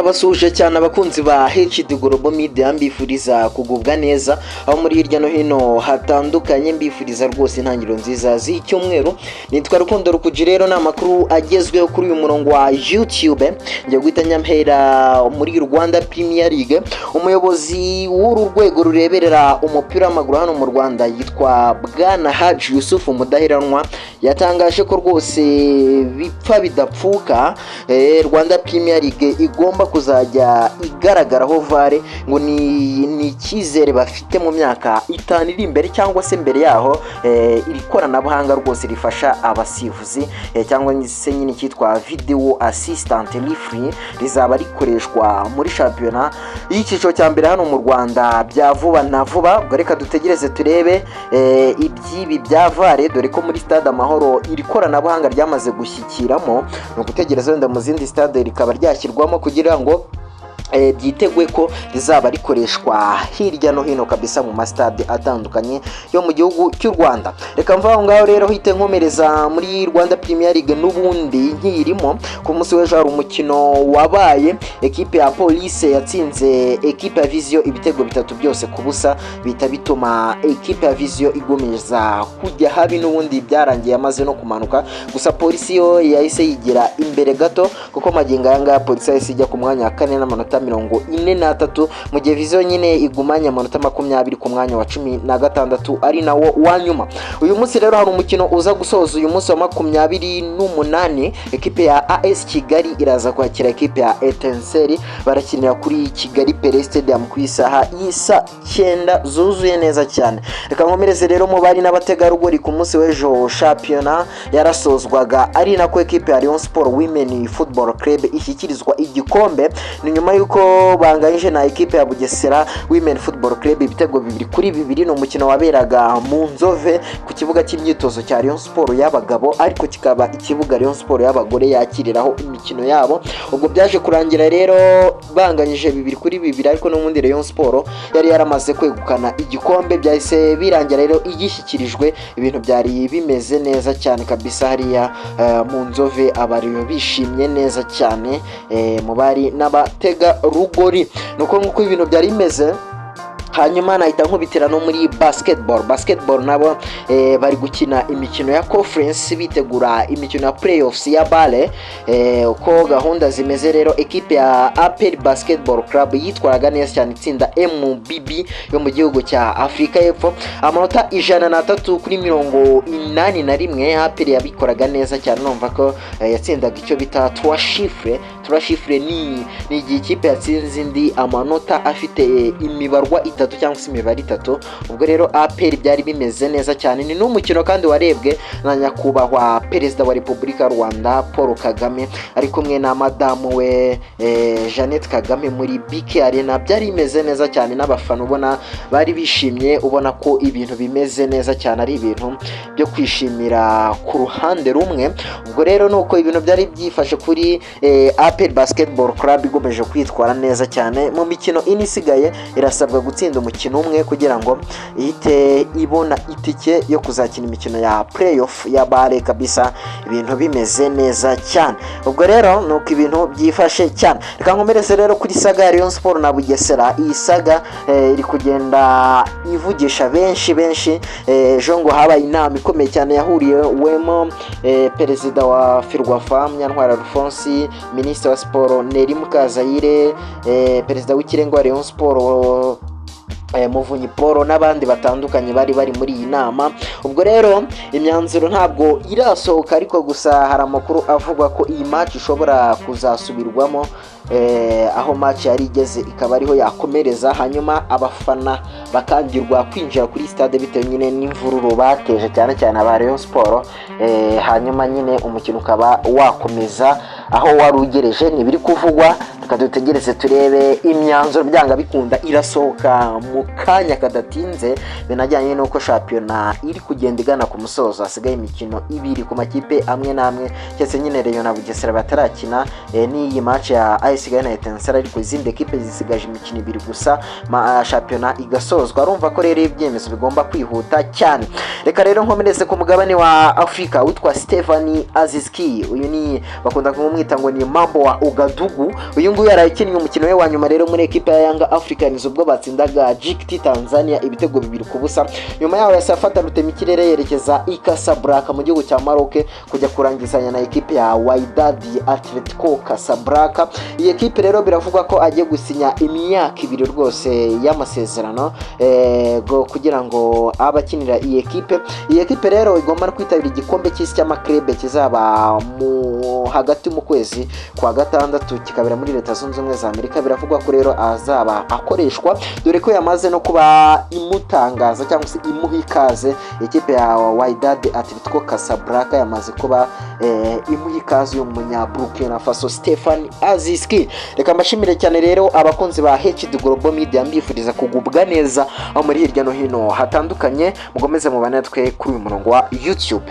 ndabasuje cyane abakunzi ba HD Global Media, mbifuriza kugubwa neza aho muri hirya no hino hatandukanye, mbifuriza rwose intangiriro nziza z'icyumweru. Nitwa Rukundo Rukuji, rero n'amakuru agezweho kuri uyu murongo wa YouTube. Ngiye guhita nyampera muri Rwanda Premier League. Umuyobozi w'uru rwego rureberera umupira w'amaguru hano mu Rwanda yitwa Bwana Haji Yusuf Mudaheranwa, yatangaje ko rwose bipfa bidapfuka Rwanda Premier League igomba kuzajya igaragaraho vare, ngo ni icyizere bafite mu myaka 5 iri imbere cyangwa se mbere yaho. Iri koranabuhanga rwose rifasha abasifuzi cyangwa se nyine cyitwa video assistant referee rizaba rikoreshwa muri shampiyona y'icyiciro cya mbere hano mu Rwanda bya vuba na vuba. Ubwo reka dutegereze turebe iby'ibi bya vare, dore ko muri stade Amahoro iri koranabuhanga ryamaze gushyikiramo. No gutegereza wenda mu zindi stade rikaba ryashyirwamo kugira ngo byitegwe ko rizaba rikoreshwa hirya no hino kabisa mu mastade atandukanye yo mu gihugu cy'u Rwanda. Reka mvaho ngaho rero hite nkomereza muri Rwanda Premier League n'ubundi nkirimo. Ku munsi w'ejo hari umukino wabaye, ekipe ya Police yatsinze ekipe ya Vision ibitego 3 byose ku busa, bita bituma ekipe ya Vision igomeza kujya habi, n'ubundi byarangiye amaze no kumanuka. Gusa Police yo yahise yigira imbere gato, kuko magingo yanga Police yahise ijya ku mwanya wa 4 n'amanota 43, mu gihe Vision nyine igumanya amanota 20 ku mwanya wa 16 ari nawo wa nyuma. Uyu munsi rero hari umukino uza gusoza uyu munsi wa 28, ekipe ya AS Kigali iraza kwakira ekipe ya Etincelle, barakinira kuri Kigali Pele Stadium ku isaha y'isa 9 zuzuye neza cyane. Reka nkomereze rero mu bari n'abategarugori. Ku munsi w'ejo shampiyona yarasozwaga, ari nako ekipe ya Rayon Sport Women Football Club ishyikirizwa igikombe. Ni nyuma yuko banganyije na ekipe ya Bugesera Women Football Club ibitego 2-2. No mukino waberaga mu Nzove ku kibuga cy'imyitozo cya Rayon Sport y'abagabo, ariko kikaba ikibuga Rayon Sport y'abagore yakiriraho imikino yabo. Ubwo byaje kurangira rero banganyije 2-2, ariko n'umundi Rayon Sport yari yaramaze kwegukana igikombe. Byahise birangira rero igishyikirijwe, ibintu byari bimeze neza cyane kabisa hariya mu Nzove, abariyo bishimye neza cyane mu bari n'abatega rugori. Nuko nkuko ibintu byari bimeze. Hanyuma nahita nkubitira no muri basketball nabo bari gukina imikino ya conference, bitegura imikino ya playoffs ya bale. Uko gahunda zimeze rero, ekipe ya APR Basketball Club yitwaraga neza cyane itsinda MBB yo mu gihugu cya Afrika y'Epfo amanota 103-81. APR yabikoraga neza cyane, numva ko yatsindaga icyo bita 3 chiffres. Ni ikipe yatsinze indi amanota afite imibarwa cyangwa se imibare 3. Ubwo rero APR byari bimeze neza cyane. Ni n'umukino kandi warebwe na nyakubahwa Perezida wa Repubulika y'u Rwanda Paul Kagame ari kumwe na madamu we Jeannette Kagame muri BK Arena. Byari bimeze neza cyane, n'abafana ubona bari bishimye, ubona ko ibintu bimeze neza cyane, ari ibintu byo kwishimira ku ruhande rumwe. Ubwo rero nuko ibintu byari byifashe kuri APR Basketball Club igomeje kwitwara neza cyane. Mu mikino inisigaye irasabwa gutsinda umukino umwe kugira ngo ihite ibona itike yo kuzakina imikino ya playoff ya bale kabisa, ibintu bimeze neza cyane. Ubwo rero nuko ibintu byifashe cyane. Reka nkomereze rero kuri saga ya Rayon Sport na Bugesera. Iyi saga iri kugenda ivugisha benshi. Ejo ngo habaye inama ikomeye cyane yahuriyemo perezida wa Ferwafa Myantwara Alphonse, minisitiri wa sport Neri Mukazayire, perezida w'ikirenga wa Rayon Sport Muvunyi Paul n'abandi batandukanye bari muri iyi nama. Ubwo rero imyanzuro ntabwo irasohoka, ariko gusa hari amakuru avuga ko iyi match ishobora kuzasubirwamo, aho match yari igeze ikaba ariho yakomereza, hanyuma abafana bakangirwa kwinjira kuri stade bitewe nyine n'imvururu bateje cyane cyane aba Rayon Sport. Hanyuma nyine umukino ukaba wakomeza aho wari ugereje. Nibiri kuvugwa, tukadutegereze turebe imyanzuro byanga bikunda irasohoka mu kanya kadatinze, binajyanye nuko shampiyona iri kugenda igana ku musozo. Hasigaye imikino 2 ku makipe amwe namwe, cyese nyine Rayon na Bugesera batarakina n'iyi match ya AS Kigali na Etincelle, ariko izindi ekipe zisigaje imikino 2 gusa shampiyona igasozwa. Arumva ko rero ibyemezo bigomba kwihuta cyane. Reka rero nkomereze ku mugabane wa Afrika witwa Stephanie Aziz Ki. Uyu ni bakunda kumwita ngo ni Mambo wa Ugadugu. Uyu nguyu yarakinnye umukino we wa nyuma rero muri ekipe ya Young Africans ubwo batsindaga JKT Tanzania ibitego 2-0. Nyuma yaho yasafata rutemikirere yerekeza i Casablanca mu gihugu cya Maroc kujya kurangizanya na ekipe ya Wydad Atletico Casablanca. Iyi ekipe rero biravugwa ko agiye gusinya imyaka 2 rwose y'amasezerano kugira ngo abakinira iyi ekipe rero igomba no kwitabira igikombe cy'isi cy'amaklebe kizaba hagati mu kwezi kwa gatandatu kikabera muri Leta Zunze Ubumwe za Amerika. Biravugwa ko rero azaba akoreshwa dore ko yamaze no kuba imutangaza cyangwa se imuha ikaze. Ikipe ya Wydad Atletico Casablanca yamaze kuba imuha ikaze y'umunya Burkina Faso Stefan Aziski. Reka mbashimire cyane rero abakunzi ba HD Global Media, mbifuriza kugubwa neza aho muri hirya no hino hatandukanye. Mugomeze mubane natwe kuri uyu murongo wa YouTube.